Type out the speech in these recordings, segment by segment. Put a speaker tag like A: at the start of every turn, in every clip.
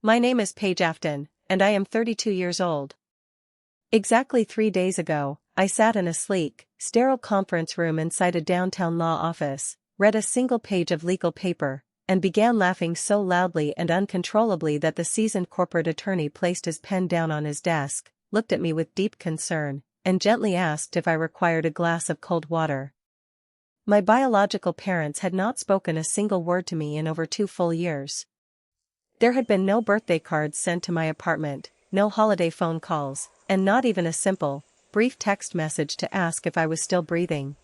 A: My name is Paige Afton, and I am 32 years old. Exactly 3 days ago, I sat in a sleek, sterile conference room inside a downtown law office, read a single page of legal paper, and began laughing so loudly and uncontrollably that the seasoned corporate attorney placed his pen down on his desk, looked at me with deep concern, and gently asked if I required a glass of cold water. My biological parents had not spoken a single word to me in over 2 full years. There had been no birthday cards sent to my apartment, no holiday phone calls, and not even a simple, brief text message to ask if I was still breathing.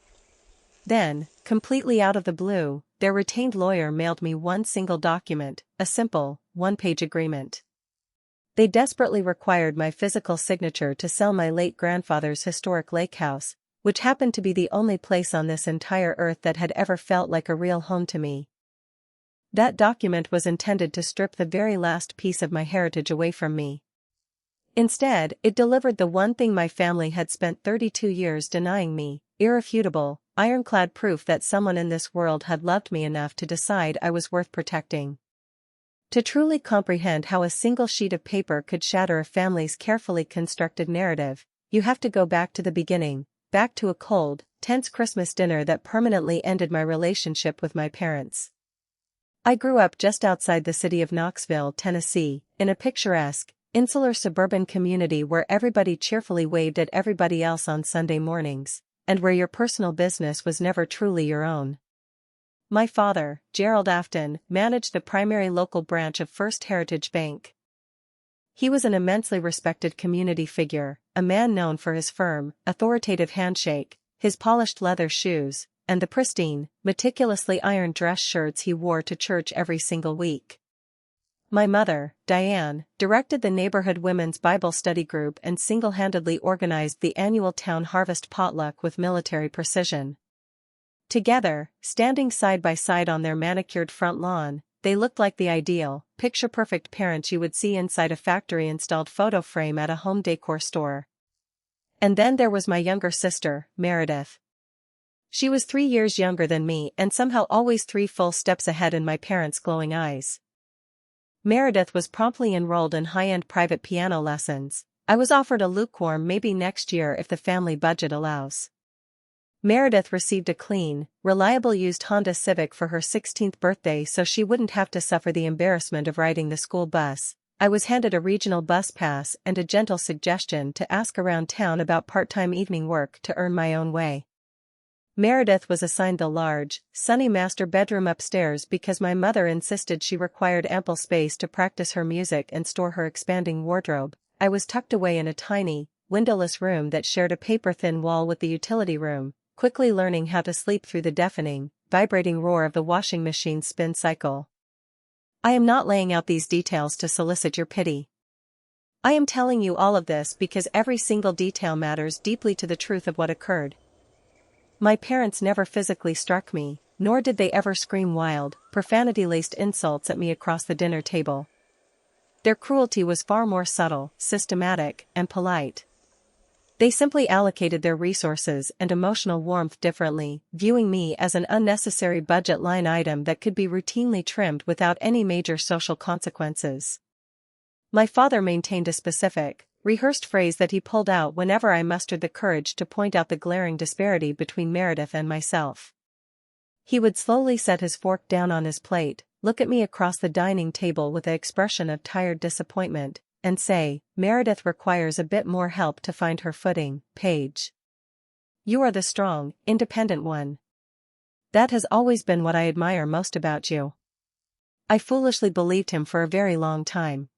A: Then, completely out of the blue, their retained lawyer mailed me one single document, a simple, 1-page agreement. They desperately required my physical signature to sell my late grandfather's historic lake house, which happened to be the only place on this entire earth that had ever felt like a real home to me. That document was intended to strip the very last piece of my heritage away from me. Instead, it delivered the one thing my family had spent 32 years denying me: irrefutable, ironclad proof that someone in this world had loved me enough to decide I was worth protecting. To truly comprehend how a single sheet of paper could shatter a family's carefully constructed narrative, you have to go back to the beginning, back to a cold, tense Christmas dinner that permanently ended my relationship with my parents. I grew up just outside the city of Knoxville, Tennessee, in a picturesque, insular suburban community where everybody cheerfully waved at everybody else on Sunday mornings, and where your personal business was never truly your own. My father, Gerald Afton, managed the primary local branch of First Heritage Bank. He was an immensely respected community figure, a man known for his firm, authoritative handshake, his polished leather shoes, and the pristine, meticulously ironed dress shirts he wore to church every single week. My mother, Diane, directed the neighborhood women's Bible study group and single-handedly organized the annual town harvest potluck with military precision. Together, standing side by side on their manicured front lawn, they looked like the ideal, picture-perfect parents you would see inside a factory-installed photo frame at a home decor store. And then there was my younger sister, Meredith. She was 3 years younger than me and somehow always 3 full steps ahead in my parents' glowing eyes. Meredith was promptly enrolled in high-end private piano lessons. I was offered a lukewarm maybe next year if the family budget allows. Meredith received a clean, reliable used Honda Civic for her 16th birthday so she wouldn't have to suffer the embarrassment of riding the school bus. I was handed a regional bus pass and a gentle suggestion to ask around town about part-time evening work to earn my own way. Meredith was assigned the large, sunny master bedroom upstairs because my mother insisted she required ample space to practice her music and store her expanding wardrobe. I was tucked away in a tiny, windowless room that shared a paper-thin wall with the utility room, quickly learning how to sleep through the deafening, vibrating roar of the washing machine's spin cycle. I am not laying out these details to solicit your pity. I am telling you all of this because every single detail matters deeply to the truth of what occurred. My parents never physically struck me, nor did they ever scream wild, profanity-laced insults at me across the dinner table. Their cruelty was far more subtle, systematic, and polite. They simply allocated their resources and emotional warmth differently, viewing me as an unnecessary budget line item that could be routinely trimmed without any major social consequences. My father maintained a specific, rehearsed phrase that he pulled out whenever I mustered the courage to point out the glaring disparity between Meredith and myself. He would slowly set his fork down on his plate, look at me across the dining table with an expression of tired disappointment, and say, "Meredith requires a bit more help to find her footing, Paige. You are the strong, independent one. That has always been what I admire most about you." I foolishly believed him for a very long time.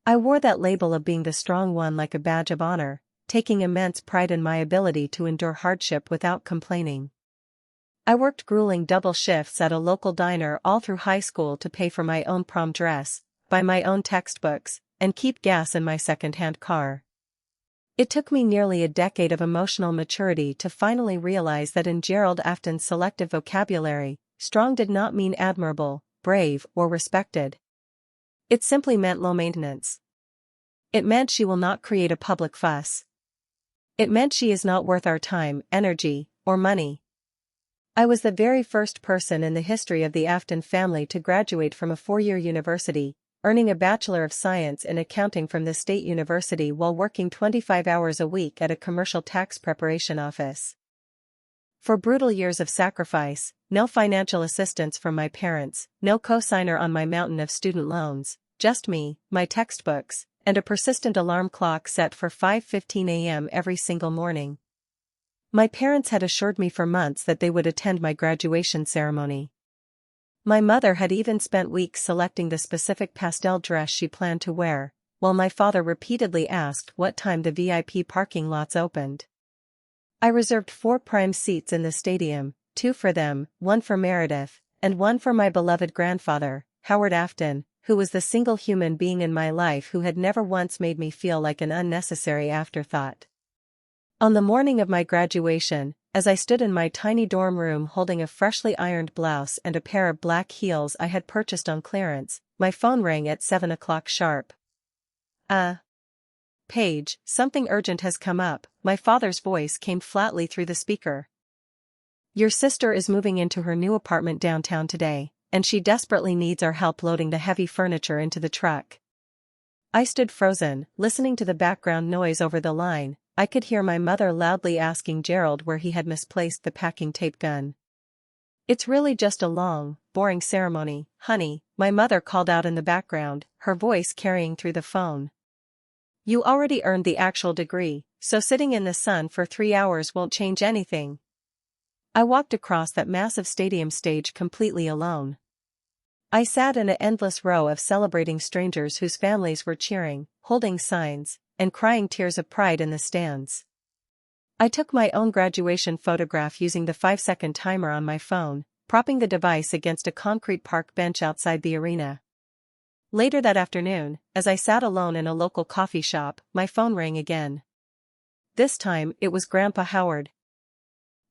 A: I wore that label of being the strong one like a badge of honor, taking immense pride in my ability to endure hardship without complaining. I worked grueling double shifts at a local diner all through high school to pay for my own prom dress, buy my own textbooks, and keep gas in my second-hand car. It took me nearly a decade of emotional maturity to finally realize that in Gerald Afton's selective vocabulary, strong did not mean admirable, brave, or respected. It simply meant low maintenance. It meant she will not create a public fuss. It meant she is not worth our time, energy, or money. I was the very first person in the history of the Afton family to graduate from a 4-year university, earning a Bachelor of Science in Accounting from the State University while working 25 hours a week at a commercial tax preparation office. 4 brutal years of sacrifice, no financial assistance from my parents, no cosigner on my mountain of student loans, just me, my textbooks, and a persistent alarm clock set for 5:15 a.m. every single morning. My parents had assured me for months that they would attend my graduation ceremony. My mother had even spent weeks selecting the specific pastel dress she planned to wear, while my father repeatedly asked what time the VIP parking lots opened. I reserved 4 prime seats in the stadium, 2 for them, 1 for Meredith, and 1 for my beloved grandfather, Howard Afton, who was the single human being in my life who had never once made me feel like an unnecessary afterthought. On the morning of my graduation, as I stood in my tiny dorm room holding a freshly ironed blouse and a pair of black heels I had purchased on clearance, my phone rang at 7 o'clock sharp. Paige, something urgent has come up, my father's voice came flatly through the speaker. Your sister is moving into her new apartment downtown today, and she desperately needs our help loading the heavy furniture into the truck. I stood frozen, listening to the background noise over the line. I could hear my mother loudly asking Gerald where he had misplaced the packing tape gun. It's really just a long, boring ceremony, honey, my mother called out in the background, her voice carrying through the phone. You already earned the actual degree, so sitting in the sun for 3 hours won't change anything. I walked across that massive stadium stage completely alone. I sat in an endless row of celebrating strangers whose families were cheering, holding signs, and crying tears of pride in the stands. I took my own graduation photograph using the 5-second timer on my phone, propping the device against a concrete park bench outside the arena. Later that afternoon, as I sat alone in a local coffee shop, my phone rang again. This time, it was Grandpa Howard.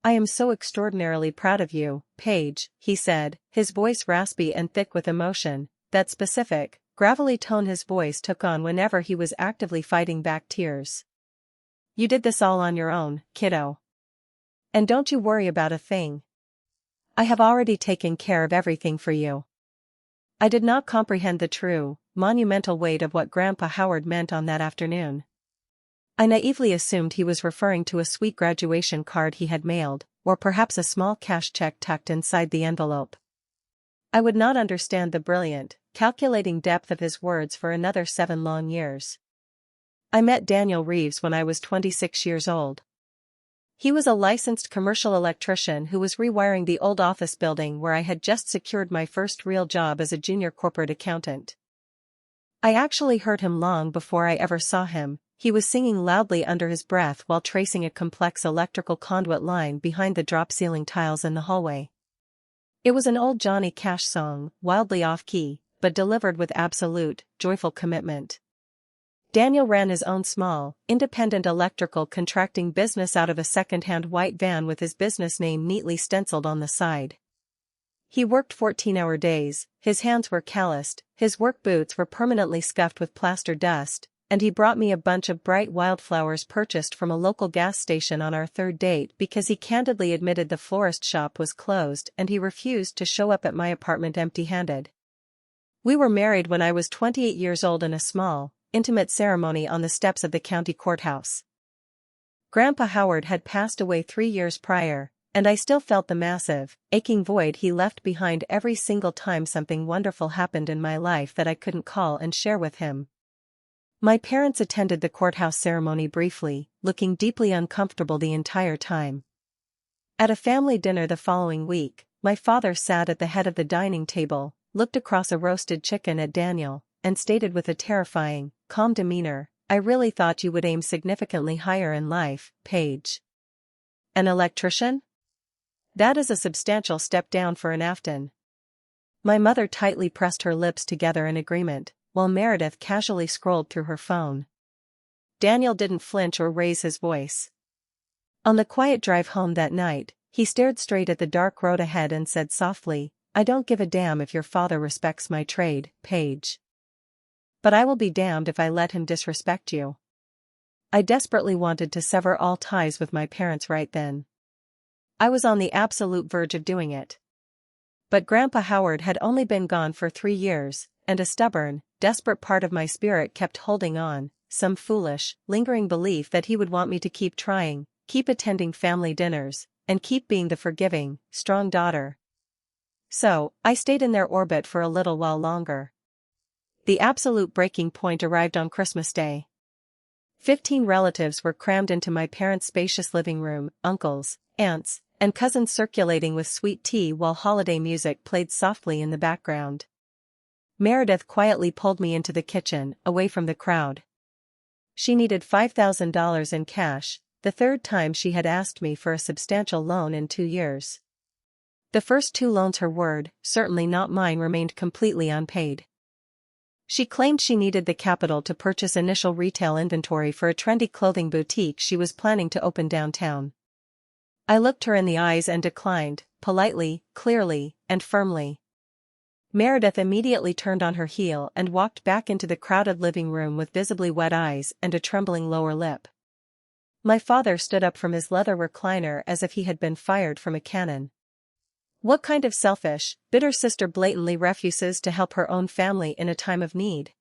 A: I am so extraordinarily proud of you, Paige, he said, his voice raspy and thick with emotion, that specific, gravelly tone his voice took on whenever he was actively fighting back tears. You did this all on your own, kiddo. And don't you worry about a thing. I have already taken care of everything for you. I did not comprehend the true, monumental weight of what Grandpa Howard meant on that afternoon. I naively assumed he was referring to a sweet graduation card he had mailed, or perhaps a small cash check tucked inside the envelope. I would not understand the brilliant, calculating depth of his words for another 7 long years. I met Daniel Reeves when I was 26 years old. He was a licensed commercial electrician who was rewiring the old office building where I had just secured my first real job as a junior corporate accountant. I actually heard him long before I ever saw him. He was singing loudly under his breath while tracing a complex electrical conduit line behind the drop-ceiling tiles in the hallway. It was an old Johnny Cash song, wildly off-key, but delivered with absolute, joyful commitment. Daniel ran his own small, independent electrical contracting business out of a second-hand white van with his business name neatly stenciled on the side. He worked 14-hour days, his hands were calloused, his work boots were permanently scuffed with plaster dust, and he brought me a bunch of bright wildflowers purchased from a local gas station on our 3rd date because he candidly admitted the florist shop was closed and he refused to show up at my apartment empty-handed. We were married when I was 28 years old in a small, intimate ceremony on the steps of the county courthouse. Grandpa Howard had passed away 3 years prior, and I still felt the massive, aching void he left behind every single time something wonderful happened in my life that I couldn't call and share with him. My parents attended the courthouse ceremony briefly, looking deeply uncomfortable the entire time. At a family dinner the following week, my father sat at the head of the dining table, looked across a roasted chicken at Daniel, and stated with a terrifying, calm demeanor, I really thought you would aim significantly higher in life, Paige. An electrician? That is a substantial step down for an Afton. My mother tightly pressed her lips together in agreement, while Meredith casually scrolled through her phone. Daniel didn't flinch or raise his voice. On the quiet drive home that night, he stared straight at the dark road ahead and said softly, I don't give a damn if your father respects my trade, Paige. But I will be damned if I let him disrespect you. I desperately wanted to sever all ties with my parents right then. I was on the absolute verge of doing it. But Grandpa Howard had only been gone for 3 years, and a stubborn, desperate part of my spirit kept holding on, some foolish, lingering belief that he would want me to keep trying, keep attending family dinners, and keep being the forgiving, strong daughter. So, I stayed in their orbit for a little while longer. The absolute breaking point arrived on Christmas Day. 15 relatives were crammed into my parents' spacious living room, uncles, aunts, and cousins circulating with sweet tea while holiday music played softly in the background. Meredith quietly pulled me into the kitchen, away from the crowd. She needed $5,000 in cash, the third time she had asked me for a substantial loan in 2 years. The first 2 loans, her word, certainly not mine, remained completely unpaid. She claimed she needed the capital to purchase initial retail inventory for a trendy clothing boutique she was planning to open downtown. I looked her in the eyes and declined, politely, clearly, and firmly. Meredith immediately turned on her heel and walked back into the crowded living room with visibly wet eyes and a trembling lower lip. My father stood up from his leather recliner as if he had been fired from a cannon. What kind of selfish, bitter sister blatantly refuses to help her own family in a time of need?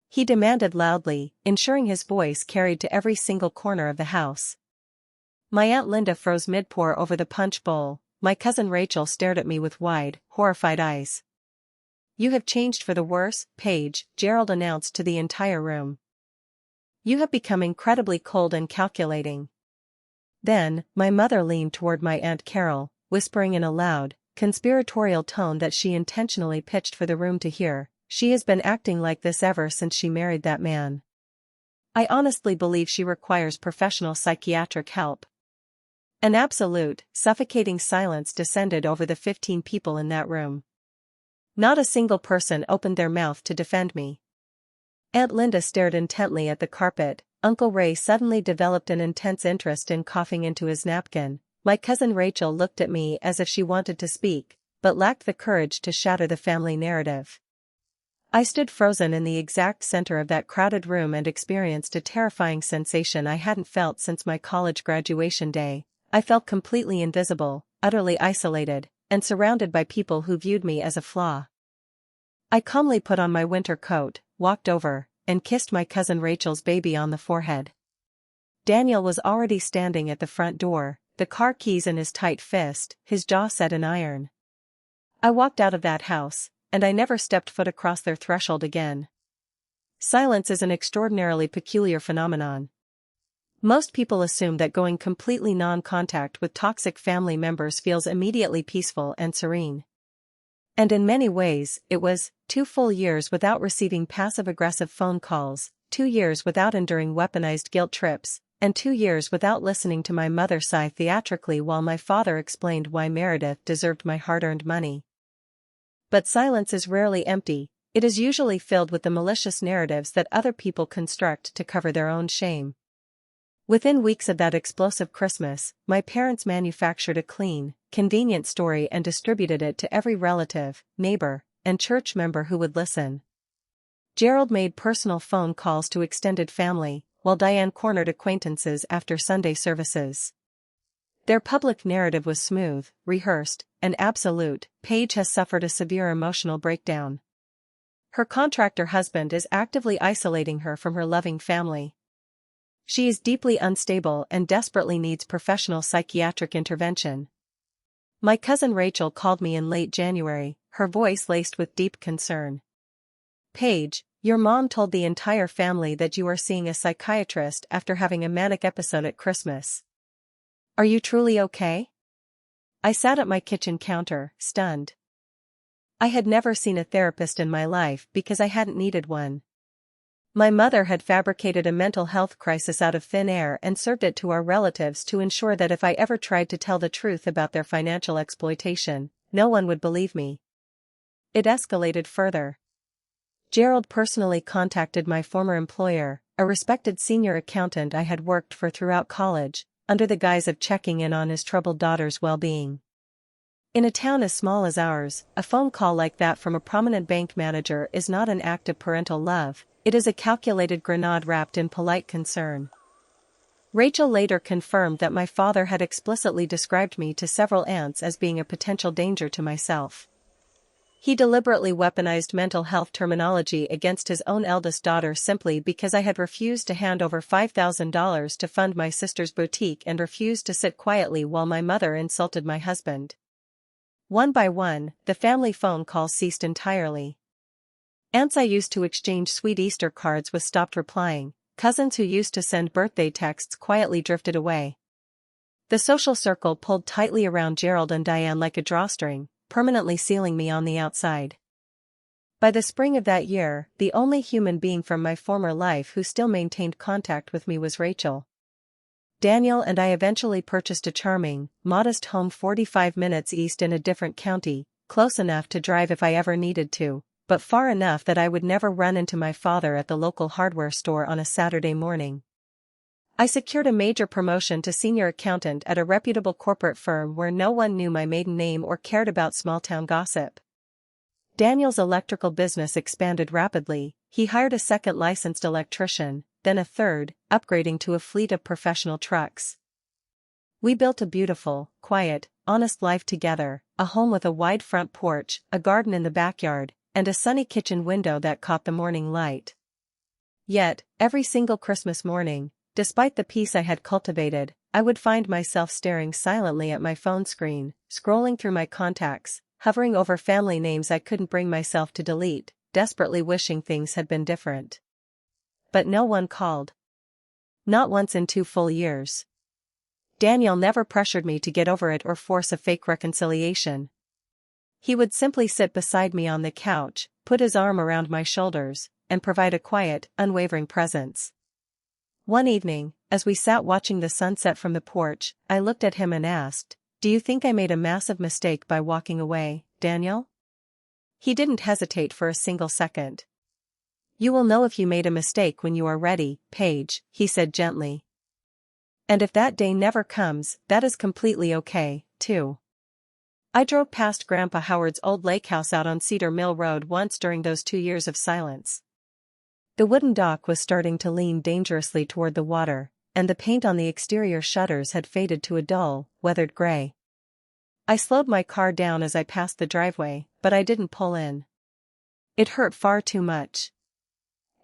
A: He demanded loudly, ensuring his voice carried to every single corner of the house. My Aunt Linda froze mid-pour over the punch bowl. My cousin Rachel stared at me with wide, horrified eyes. "You have changed for the worse, Paige," Gerald announced to the entire room. "You have become incredibly cold and calculating." Then, my mother leaned toward my Aunt Carol, whispering in a loud, conspiratorial tone that she intentionally pitched for the room to hear, "She has been acting like this ever since she married that man. I honestly believe she requires professional psychiatric help." An absolute, suffocating silence descended over the 15 people in that room. Not a single person opened their mouth to defend me. Aunt Linda stared intently at the carpet. Uncle Ray suddenly developed an intense interest in coughing into his napkin. My cousin Rachel looked at me as if she wanted to speak, but lacked the courage to shatter the family narrative. I stood frozen in the exact center of that crowded room and experienced a terrifying sensation I hadn't felt since my college graduation day. I felt completely invisible, utterly isolated, and surrounded by people who viewed me as a flaw. I calmly put on my winter coat, walked over, and kissed my cousin Rachel's baby on the forehead. Daniel was already standing at the front door, the car keys in his tight fist, his jaw set in iron. I walked out of that house, and I never stepped foot across their threshold again. Silence is an extraordinarily peculiar phenomenon. Most people assume that going completely non-contact with toxic family members feels immediately peaceful and serene. And in many ways, it was 2 full years without receiving passive-aggressive phone calls, 2 years without enduring weaponized guilt trips, and 2 years without listening to my mother sigh theatrically while my father explained why Meredith deserved my hard-earned money. But silence is rarely empty. It is usually filled with the malicious narratives that other people construct to cover their own shame. Within weeks of that explosive Christmas, my parents manufactured a clean, convenient story and distributed it to every relative, neighbor, and church member who would listen. Gerald made personal phone calls to extended family, while Diane cornered acquaintances after Sunday services. Their public narrative was smooth, rehearsed, and absolute. Paige has suffered a severe emotional breakdown. Her contractor husband is actively isolating her from her loving family. She is deeply unstable and desperately needs professional psychiatric intervention. My cousin Rachel called me in late January, her voice laced with deep concern. "Paige, your mom told the entire family that you are seeing a psychiatrist after having a manic episode at Christmas. Are you truly okay?" I sat at my kitchen counter, stunned. I had never seen a therapist in my life because I hadn't needed one. My mother had fabricated a mental health crisis out of thin air and served it to our relatives to ensure that if I ever tried to tell the truth about their financial exploitation, no one would believe me. It escalated further. Gerald personally contacted my former employer, a respected senior accountant I had worked for throughout college, under the guise of checking in on his troubled daughter's well-being. In a town as small as ours, a phone call like that from a prominent bank manager is not an act of parental love, it is a calculated grenade wrapped in polite concern. Rachel later confirmed that my father had explicitly described me to several aunts as being a potential danger to myself. He deliberately weaponized mental health terminology against his own eldest daughter simply because I had refused to hand over $5,000 to fund my sister's boutique and refused to sit quietly while my mother insulted my husband. One by one, the family phone calls ceased entirely. Aunts I used to exchange sweet Easter cards with stopped replying. Cousins who used to send birthday texts quietly drifted away. The social circle pulled tightly around Gerald and Diane like a drawstring, permanently sealing me on the outside. By the spring of that year, the only human being from my former life who still maintained contact with me was Rachel. Daniel and I eventually purchased a charming, modest home 45 minutes east in a different county, close enough to drive if I ever needed to, but far enough that I would never run into my father at the local hardware store on a Saturday morning. I secured a major promotion to senior accountant at a reputable corporate firm where no one knew my maiden name or cared about small-town gossip. Daniel's electrical business expanded rapidly. He hired a second licensed electrician, then a third, upgrading to a fleet of professional trucks. We built a beautiful, quiet, honest life together, a home with a wide front porch, a garden in the backyard, and a sunny kitchen window that caught the morning light. Yet, every single Christmas morning, despite the peace I had cultivated, I would find myself staring silently at my phone screen, scrolling through my contacts, hovering over family names I couldn't bring myself to delete, desperately wishing things had been different. But no one called. Not once in 2 full years. Daniel never pressured me to get over it or force a fake reconciliation. He would simply sit beside me on the couch, put his arm around my shoulders, and provide a quiet, unwavering presence. One evening, as we sat watching the sunset from the porch, I looked at him and asked, "Do you think I made a massive mistake by walking away, Daniel?" He didn't hesitate for a single second. "You will know if you made a mistake when you are ready, Paige," he said gently. "And if that day never comes, that is completely okay, too." I drove past Grandpa Howard's old lake house out on Cedar Mill Road once during those 2 years of silence. The wooden dock was starting to lean dangerously toward the water, and the paint on the exterior shutters had faded to a dull, weathered gray. I slowed my car down as I passed the driveway, but I didn't pull in. It hurt far too much.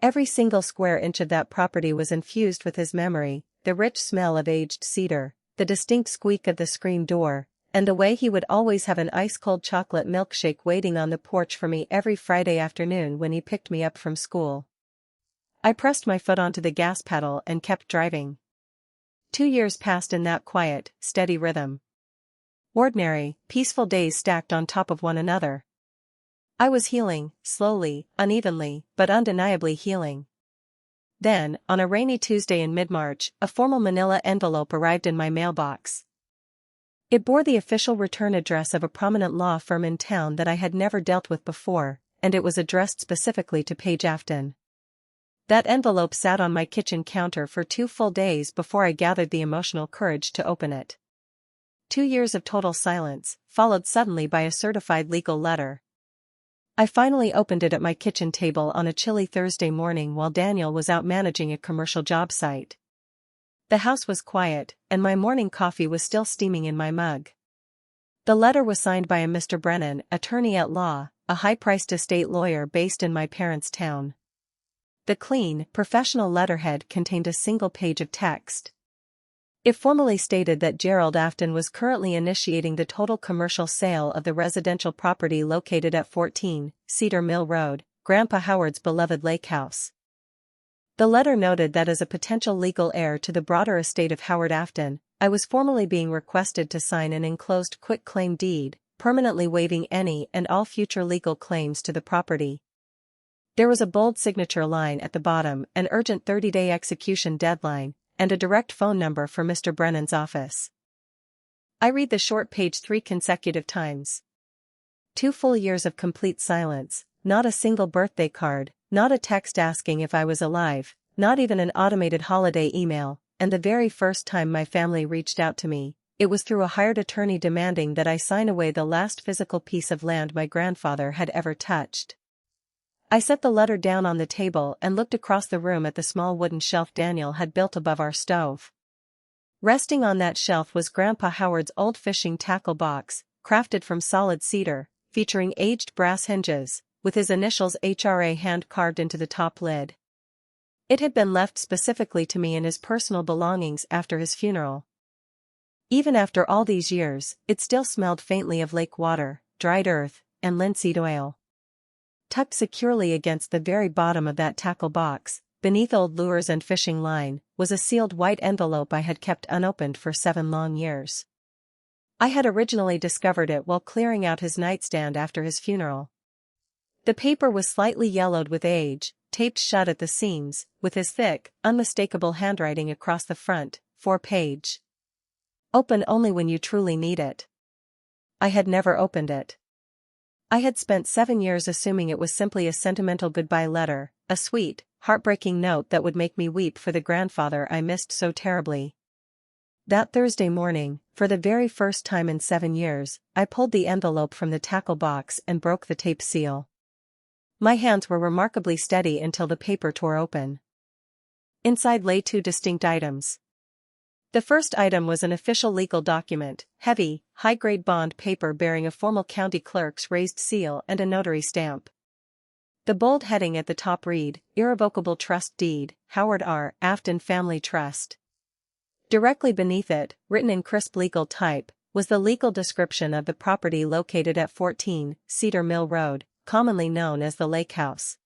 A: Every single square inch of that property was infused with his memory, the rich smell of aged cedar, the distinct squeak of the screen door, and the way he would always have an ice-cold chocolate milkshake waiting on the porch for me every Friday afternoon when he picked me up from school. I pressed my foot onto the gas pedal and kept driving. 2 years passed in that quiet, steady rhythm. Ordinary, peaceful days stacked on top of one another. I was healing, slowly, unevenly, but undeniably healing. Then, on a rainy Tuesday in mid-March, a formal manila envelope arrived in my mailbox. It bore the official return address of a prominent law firm in town that I had never dealt with before, and it was addressed specifically to Paige Afton. That envelope sat on my kitchen counter for 2 full days before I gathered the emotional courage to open it. 2 years of total silence, followed suddenly by a certified legal letter. I finally opened it at my kitchen table on a chilly Thursday morning while Daniel was out managing a commercial job site. The house was quiet, and my morning coffee was still steaming in my mug. The letter was signed by a Mr. Brennan, attorney at law, a high-priced estate lawyer based in my parents' town. The clean, professional letterhead contained a single page of text. It formally stated that Gerald Afton was currently initiating the total commercial sale of the residential property located at 14 Cedar Mill Road, Grandpa Howard's beloved lake house. The letter noted that as a potential legal heir to the broader estate of Howard Afton, I was formally being requested to sign an enclosed quitclaim deed, permanently waiving any and all future legal claims to the property. There was a bold signature line at the bottom, an urgent 30-day execution deadline, and a direct phone number for Mr. Brennan's office. I read the short page 3 consecutive times. 2 full years of complete silence, not a single birthday card, not a text asking if I was alive, not even an automated holiday email, and the very first time my family reached out to me, it was through a hired attorney demanding that I sign away the last physical piece of land my grandfather had ever touched. I set the letter down on the table and looked across the room at the small wooden shelf Daniel had built above our stove. Resting on that shelf was Grandpa Howard's old fishing tackle box, crafted from solid cedar, featuring aged brass hinges, with his initials HRA hand-carved into the top lid. It had been left specifically to me in his personal belongings after his funeral. Even after all these years, it still smelled faintly of lake water, dried earth, and linseed oil. Tucked securely against the very bottom of that tackle box, beneath old lures and fishing line, was a sealed white envelope I had kept unopened for 7 long years. I had originally discovered it while clearing out his nightstand after his funeral. The paper was slightly yellowed with age, taped shut at the seams, with his thick, unmistakable handwriting across the front, 4-page. Open only when you truly need it. I had never opened it. I had spent 7 years assuming it was simply a sentimental goodbye letter, a sweet, heartbreaking note that would make me weep for the grandfather I missed so terribly. That Thursday morning, for the very first time in 7 years, I pulled the envelope from the tackle box and broke the tape seal. My hands were remarkably steady until the paper tore open. Inside lay 2 distinct items. The first item was an official legal document, heavy, high-grade bond paper bearing a formal county clerk's raised seal and a notary stamp. The bold heading at the top read, Irrevocable Trust Deed, Howard R. Afton Family Trust. Directly beneath it, written in crisp legal type, was the legal description of the property located at 14 Cedar Mill Road, commonly known as the Lake House.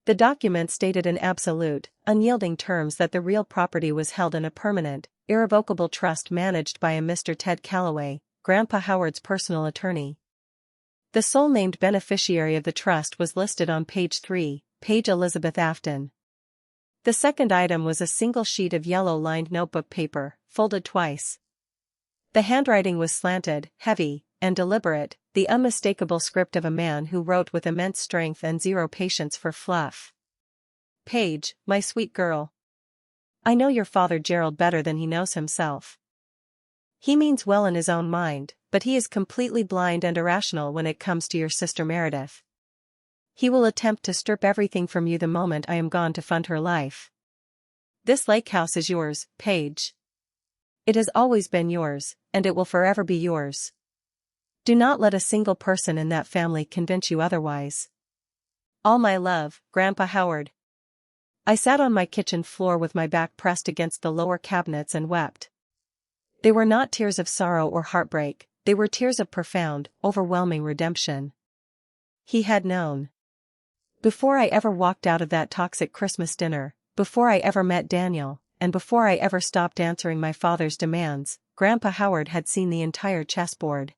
A: The document stated in absolute, unyielding terms that the real property was held in a permanent, irrevocable trust managed by a Mr. Ted Calloway, Grandpa Howard's personal attorney. The sole named beneficiary of the trust was listed on page 3, page Elizabeth Afton. The second item was a single sheet of yellow-lined notebook paper, folded twice. The handwriting was slanted, heavy, and deliberate, the unmistakable script of a man who wrote with immense strength and zero patience for fluff. Paige, my sweet girl. I know your father Gerald better than he knows himself. He means well in his own mind, but he is completely blind and irrational when it comes to your sister Meredith. He will attempt to strip everything from you the moment I am gone to fund her life. This lake house is yours, Paige. It has always been yours, and it will forever be yours. Do not let a single person in that family convince you otherwise. All my love, Grandpa Howard. I sat on my kitchen floor with my back pressed against the lower cabinets and wept. They were not tears of sorrow or heartbreak, they were tears of profound, overwhelming redemption. He had known. Before I ever walked out of that toxic Christmas dinner, before I ever met Daniel, and before I ever stopped answering my father's demands, Grandpa Howard had seen the entire chessboard.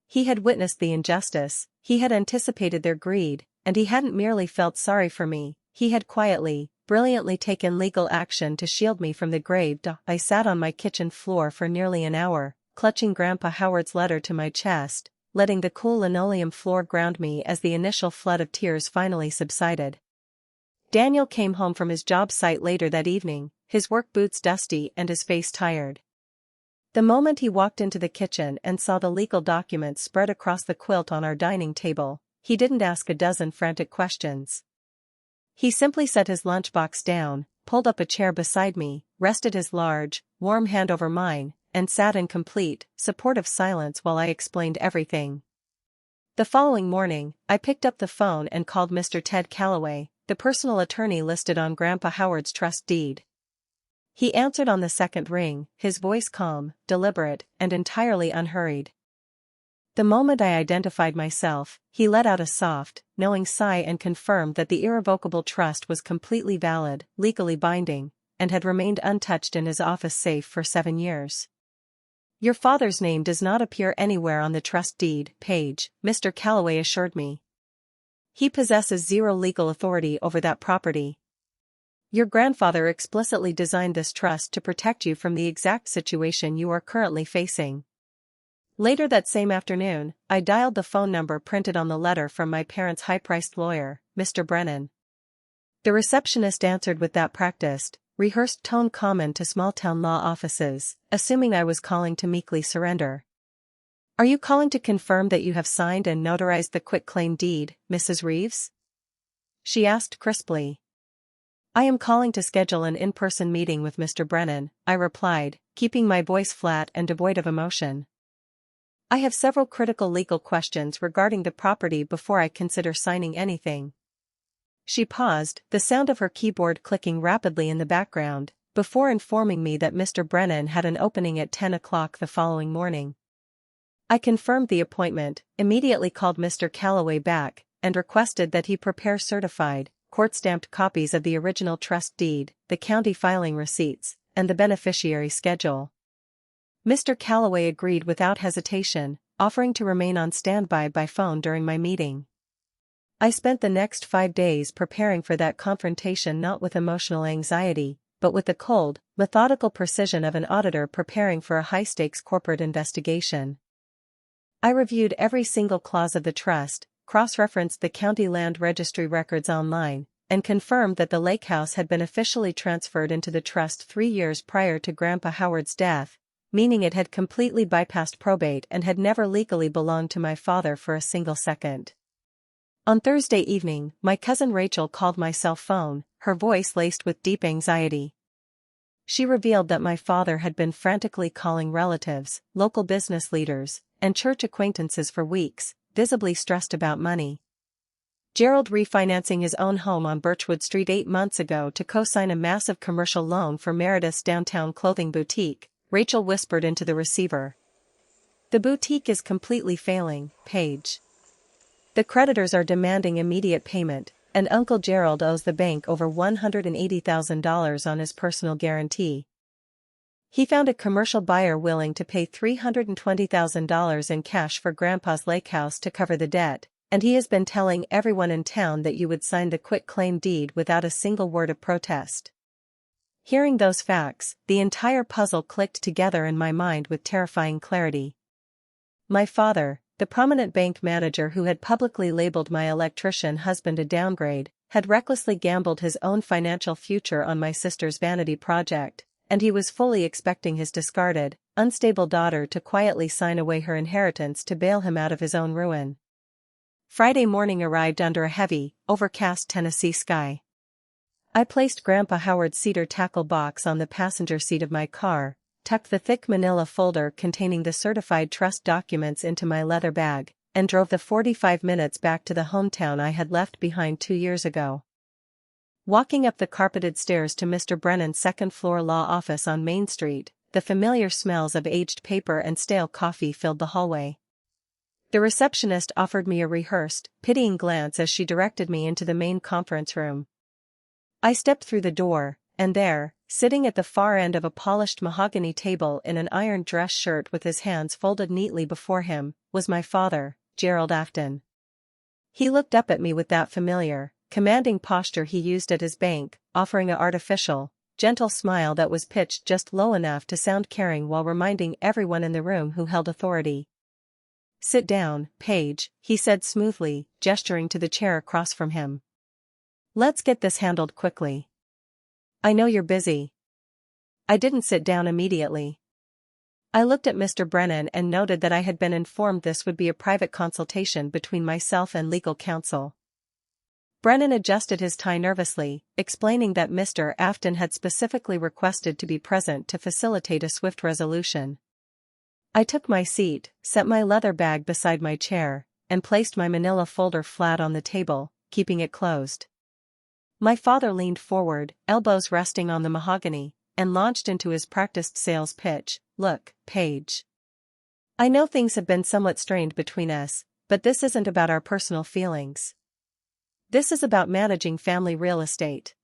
A: He had witnessed the injustice, he had anticipated their greed, and he hadn't merely felt sorry for me, he had quietly, brilliantly taken legal action to shield me from the grave. I sat on my kitchen floor for nearly an hour, clutching Grandpa Howard's letter to my chest, letting the cool linoleum floor ground me as the initial flood of tears finally subsided. Daniel came home from his job site later that evening, his work boots dusty and his face tired. The moment he walked into the kitchen and saw the legal documents spread across the quilt on our dining table, he didn't ask a dozen frantic questions. He simply set his lunchbox down, pulled up a chair beside me, rested his large, warm hand over mine, and sat in complete, supportive silence while I explained everything. The following morning, I picked up the phone and called Mr. Ted Calloway, the personal attorney listed on Grandpa Howard's trust deed. He answered on the second ring, his voice calm, deliberate, and entirely unhurried. The moment I identified myself, he let out a soft, knowing sigh and confirmed that the irrevocable trust was completely valid, legally binding, and had remained untouched in his office safe for 7 years. Your father's name does not appear anywhere on the trust deed, Paige, Mr. Calloway assured me. He possesses zero legal authority over that property. Your grandfather explicitly designed this trust to protect you from the exact situation you are currently facing. Later that same afternoon, I dialed the phone number printed on the letter from my parents' high-priced lawyer, Mr. Brennan. The receptionist answered with that practiced, rehearsed tone common to small-town law offices, assuming I was calling to meekly surrender. Are you calling to confirm that you have signed and notarized the quitclaim deed, Mrs. Reeves? She asked crisply. I am calling to schedule an in-person meeting with Mr. Brennan, I replied, keeping my voice flat and devoid of emotion. I have several critical legal questions regarding the property before I consider signing anything." She paused, the sound of her keyboard clicking rapidly in the background, before informing me that Mr. Brennan had an opening at 10 o'clock the following morning. I confirmed the appointment, immediately called Mr. Calloway back, and requested that he prepare certified, court-stamped copies of the original trust deed, the county filing receipts, and the beneficiary schedule. Mr. Calloway agreed without hesitation, offering to remain on standby by phone during my meeting. I spent the next 5 days preparing for that confrontation, not with emotional anxiety, but with the cold, methodical precision of an auditor preparing for a high-stakes corporate investigation. I reviewed every single clause of the trust, cross-referenced the county land registry records online, and confirmed that the lake house had been officially transferred into the trust 3 years prior to Grandpa Howard's death, meaning it had completely bypassed probate and had never legally belonged to my father for a single second. On Thursday evening, my cousin Rachel called my cell phone, her voice laced with deep anxiety. She revealed that my father had been frantically calling relatives, local business leaders, and church acquaintances for weeks, visibly stressed about money. Gerald refinancing his own home on Birchwood Street 8 months ago to co-sign a massive commercial loan for Meredith's downtown clothing boutique, Rachel whispered into the receiver. "The boutique is completely failing, Paige. The creditors are demanding immediate payment, and Uncle Gerald owes the bank over $180,000 on his personal guarantee. He found a commercial buyer willing to pay $320,000 in cash for Grandpa's lake house to cover the debt, and he has been telling everyone in town that you would sign the quitclaim deed without a single word of protest." Hearing those facts, the entire puzzle clicked together in my mind with terrifying clarity. My father, the prominent bank manager who had publicly labeled my electrician husband a downgrade, had recklessly gambled his own financial future on my sister's vanity project, and he was fully expecting his discarded, unstable daughter to quietly sign away her inheritance to bail him out of his own ruin. Friday morning arrived under a heavy, overcast Tennessee sky. I placed Grandpa Howard's cedar tackle box on the passenger seat of my car, tucked the thick manila folder containing the certified trust documents into my leather bag, and drove the 45 minutes back to the hometown I had left behind 2 years ago. Walking up the carpeted stairs to Mr. Brennan's second-floor law office on Main Street, the familiar smells of aged paper and stale coffee filled the hallway. The receptionist offered me a rehearsed, pitying glance as she directed me into the main conference room. I stepped through the door, and there, sitting at the far end of a polished mahogany table in an iron dress shirt with his hands folded neatly before him, was my father, Gerald Afton. He looked up at me with that familiar, commanding posture he used at his bank, offering an artificial, gentle smile that was pitched just low enough to sound caring while reminding everyone in the room who held authority. "Sit down, Paige," he said smoothly, gesturing to the chair across from him. "Let's get this handled quickly. I know you're busy." I didn't sit down immediately. I looked at Mr. Brennan and noted that I had been informed this would be a private consultation between myself and legal counsel. Brennan adjusted his tie nervously, explaining that Mr. Afton had specifically requested to be present to facilitate a swift resolution. I took my seat, set my leather bag beside my chair, and placed my manila folder flat on the table, keeping it closed. My father leaned forward, elbows resting on the mahogany, and launched into his practiced sales pitch. "Look, Paige. I know things have been somewhat strained between us, but this isn't about our personal feelings. This is about managing family real estate.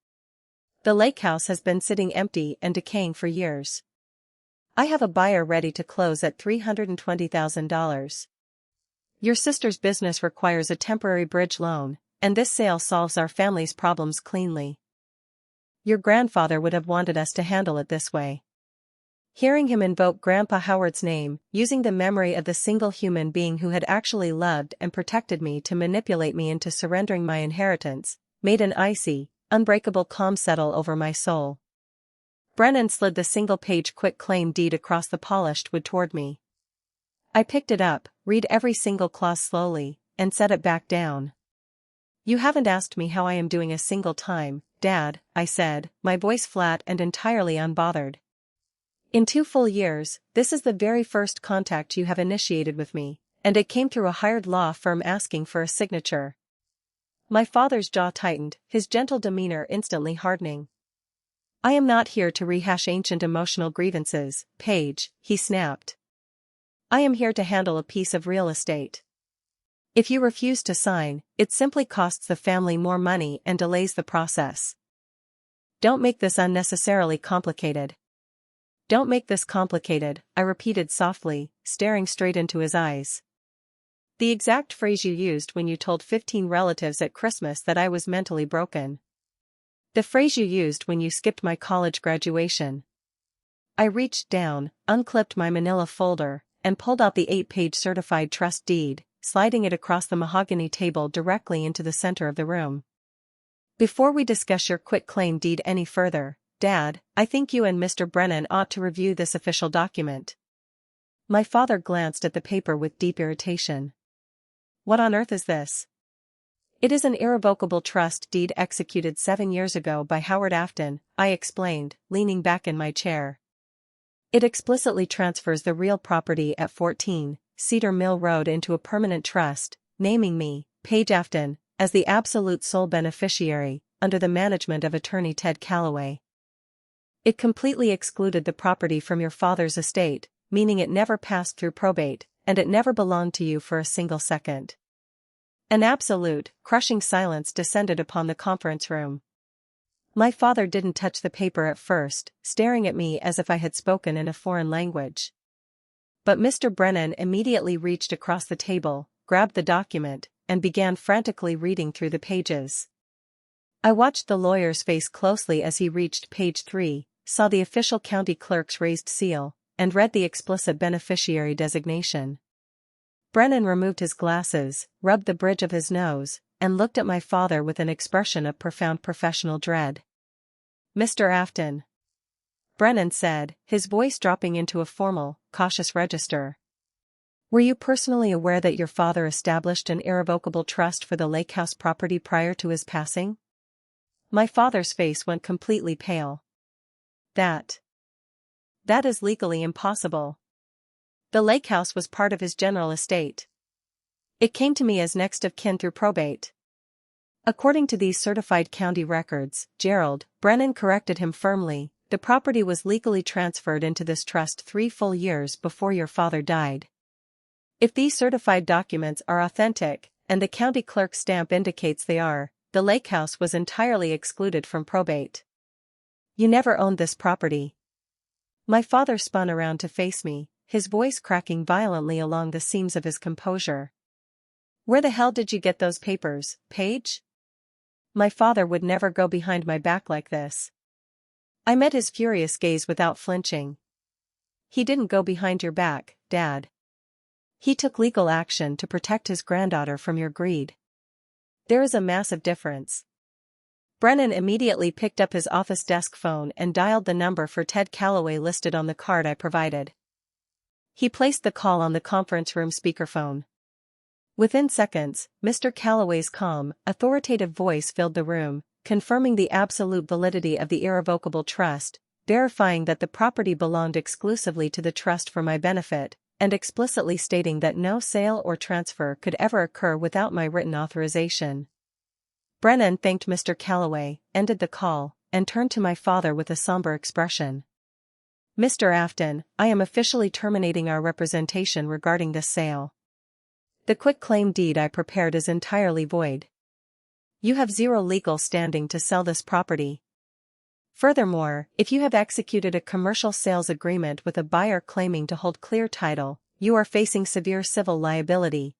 A: The lake house has been sitting empty and decaying for years. I have a buyer ready to close at $320,000. Your sister's business requires a temporary bridge loan, and this sale solves our family's problems cleanly. Your grandfather would have wanted us to handle it this way." Hearing him invoke Grandpa Howard's name, using the memory of the single human being who had actually loved and protected me to manipulate me into surrendering my inheritance, made an icy, unbreakable calm settle over my soul. Brennan slid the single-page quitclaim deed across the polished wood toward me. I picked it up, read every single clause slowly, and set it back down. "You haven't asked me how I am doing a single time, Dad," I said, my voice flat and entirely unbothered. In 2 full years, this is the very first contact you have initiated with me, and it came through a hired law firm asking for a signature. My father's jaw tightened, his gentle demeanor instantly hardening. I am not here to rehash ancient emotional grievances, Paige, he snapped. I am here to handle a piece of real estate. If you refuse to sign, it simply costs the family more money and delays the process. Don't make this unnecessarily complicated. Don't make this complicated, I repeated softly, staring straight into his eyes. The exact phrase you used when you told 15 relatives at Christmas that I was mentally broken. The phrase you used when you skipped my college graduation. I reached down, unclipped my manila folder, and pulled out the 8-page certified trust deed, sliding it across the mahogany table directly into the center of the room. Before we discuss your quitclaim deed any further, Dad, I think you and Mr. Brennan ought to review this official document. My father glanced at the paper with deep irritation. What on earth is this? It is an irrevocable trust deed executed 7 years ago by Howard Afton, I explained, leaning back in my chair. It explicitly transfers the real property at 14 Cedar Mill Road into a permanent trust, naming me, Paige Afton, as the absolute sole beneficiary, under the management of attorney Ted Calloway. It completely excluded the property from your father's estate, meaning it never passed through probate, and it never belonged to you for a single second. An absolute, crushing silence descended upon the conference room. My father didn't touch the paper at first, staring at me as if I had spoken in a foreign language. But Mr. Brennan immediately reached across the table, grabbed the document, and began frantically reading through the pages. I watched the lawyer's face closely as he reached page 3, saw the official county clerk's raised seal, and read the explicit beneficiary designation. Brennan removed his glasses, rubbed the bridge of his nose, and looked at my father with an expression of profound professional dread. Mr. Afton, Brennan said, his voice dropping into a formal, cautious register. Were you personally aware that your father established an irrevocable trust for the lake house property prior to his passing? My father's face went completely pale. That is legally impossible. The lake house was part of his general estate. It came to me as next of kin through probate. According to these certified county records, Gerald, Brennan corrected him firmly, the property was legally transferred into this trust 3 full years before your father died. If these certified documents are authentic, and the county clerk's stamp indicates they are, the lake house was entirely excluded from probate. You never owned this property. My father spun around to face me, his voice cracking violently along the seams of his composure. Where the hell did you get those papers, Paige? My father would never go behind my back like this. I met his furious gaze without flinching. He didn't go behind your back, Dad. He took legal action to protect his granddaughter from your greed. There is a massive difference. Brennan immediately picked up his office desk phone and dialed the number for Ted Calloway listed on the card I provided. He placed the call on the conference room speakerphone. Within seconds, Mr. Calloway's calm, authoritative voice filled the room, confirming the absolute validity of the irrevocable trust, verifying that the property belonged exclusively to the trust for my benefit, and explicitly stating that no sale or transfer could ever occur without my written authorization. Brennan thanked Mr. Calloway, ended the call, and turned to my father with a somber expression. Mr. Afton, I am officially terminating our representation regarding this sale. The quitclaim deed I prepared is entirely void. You have zero legal standing to sell this property. Furthermore, if you have executed a commercial sales agreement with a buyer claiming to hold clear title, you are facing severe civil liability.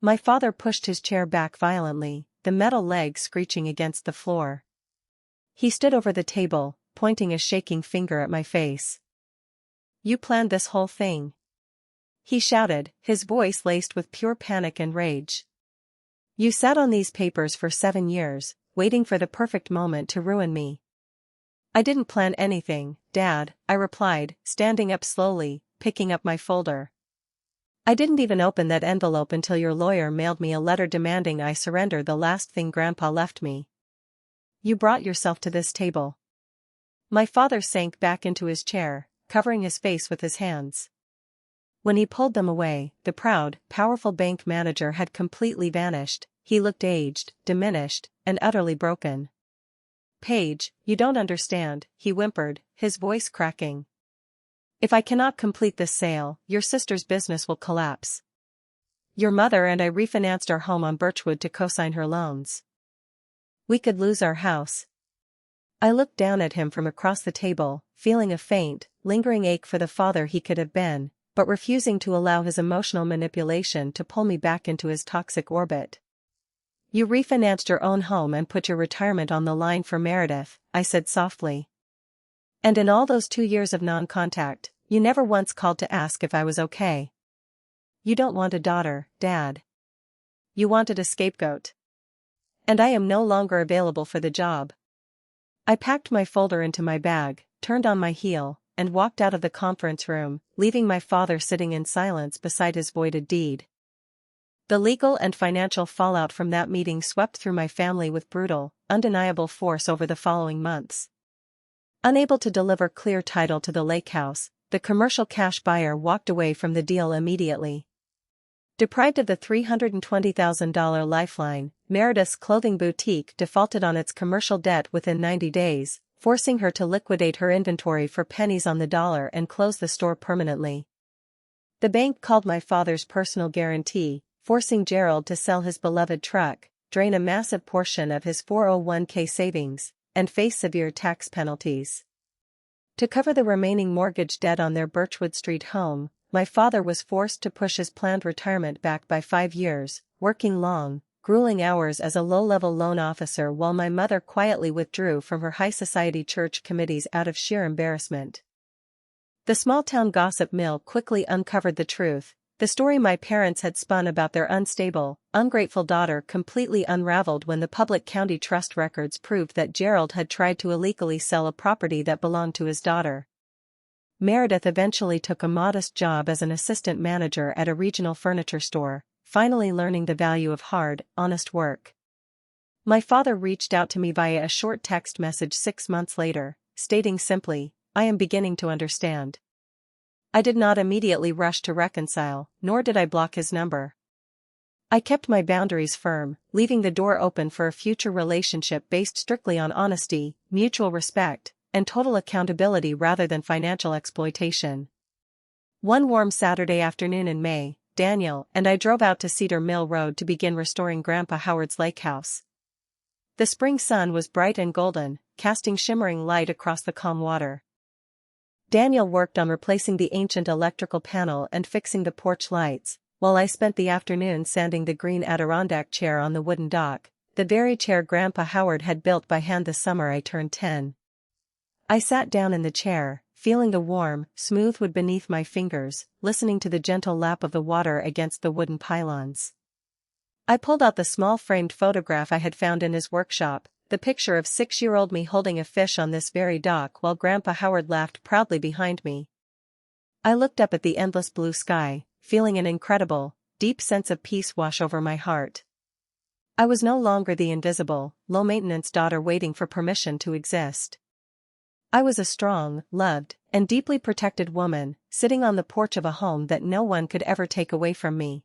A: My father pushed his chair back violently, the metal leg screeching against the floor. He stood over the table, pointing a shaking finger at my face. You planned this whole thing. He shouted, his voice laced with pure panic and rage. You sat on these papers for 7 years, waiting for the perfect moment to ruin me. I didn't plan anything, Dad, I replied, standing up slowly, picking up my folder. I didn't even open that envelope until your lawyer mailed me a letter demanding I surrender the last thing Grandpa left me. You brought yourself to this table. My father sank back into his chair, covering his face with his hands. When he pulled them away, the proud, powerful bank manager had completely vanished. He looked aged, diminished, and utterly broken. "Paige, you don't understand," he whimpered, his voice cracking. "If I cannot complete this sale, your sister's business will collapse. Your mother and I refinanced our home on Birchwood to co-sign her loans. We could lose our house." I looked down at him from across the table, feeling a faint, lingering ache for the father he could have been, but refusing to allow his emotional manipulation to pull me back into his toxic orbit. "You refinanced your own home and put your retirement on the line for Meredith," I said softly. "And in all those 2 years of non-contact, you never once called to ask if I was okay. You don't want a daughter, Dad. You wanted a scapegoat. And I am no longer available for the job." I packed my folder into my bag, turned on my heel, and walked out of the conference room, leaving my father sitting in silence beside his voided deed. The legal and financial fallout from that meeting swept through my family with brutal, undeniable force over the following months. Unable to deliver clear title to the lake house, the commercial cash buyer walked away from the deal immediately. Deprived of the $320,000 lifeline, Meredith's clothing boutique defaulted on its commercial debt within 90 days, forcing her to liquidate her inventory for pennies on the dollar and close the store permanently. The bank called my father's personal guarantee, forcing Gerald to sell his beloved truck, drain a massive portion of his 401k savings, and face severe tax penalties. To cover the remaining mortgage debt on their Birchwood Street home, my father was forced to push his planned retirement back by 5 years, working long, grueling hours as a low-level loan officer while my mother quietly withdrew from her high society church committees out of sheer embarrassment. The small-town gossip mill quickly uncovered the truth. The story my parents had spun about their unstable, ungrateful daughter completely unraveled when the public county trust records proved that Gerald had tried to illegally sell a property that belonged to his daughter. Meredith eventually took a modest job as an assistant manager at a regional furniture store, finally learning the value of hard, honest work. My father reached out to me via a short text message 6 months later, stating simply, "I am beginning to understand." I did not immediately rush to reconcile, nor did I block his number. I kept my boundaries firm, leaving the door open for a future relationship based strictly on honesty, mutual respect, and total accountability rather than financial exploitation. One warm Saturday afternoon in May, Daniel and I drove out to Cedar Mill Road to begin restoring Grandpa Howard's lake house. The spring sun was bright and golden, casting shimmering light across the calm water. Daniel worked on replacing the ancient electrical panel and fixing the porch lights, while I spent the afternoon sanding the green Adirondack chair on the wooden dock, the very chair Grandpa Howard had built by hand the summer I turned 10. I sat down in the chair, feeling the warm, smooth wood beneath my fingers, listening to the gentle lap of the water against the wooden pylons. I pulled out the small framed photograph I had found in his workshop, the picture of 6-year-old me holding a fish on this very dock while Grandpa Howard laughed proudly behind me. I looked up at the endless blue sky, feeling an incredible, deep sense of peace wash over my heart. I was no longer the invisible, low-maintenance daughter waiting for permission to exist. I was a strong, loved, and deeply protected woman, sitting on the porch of a home that no one could ever take away from me.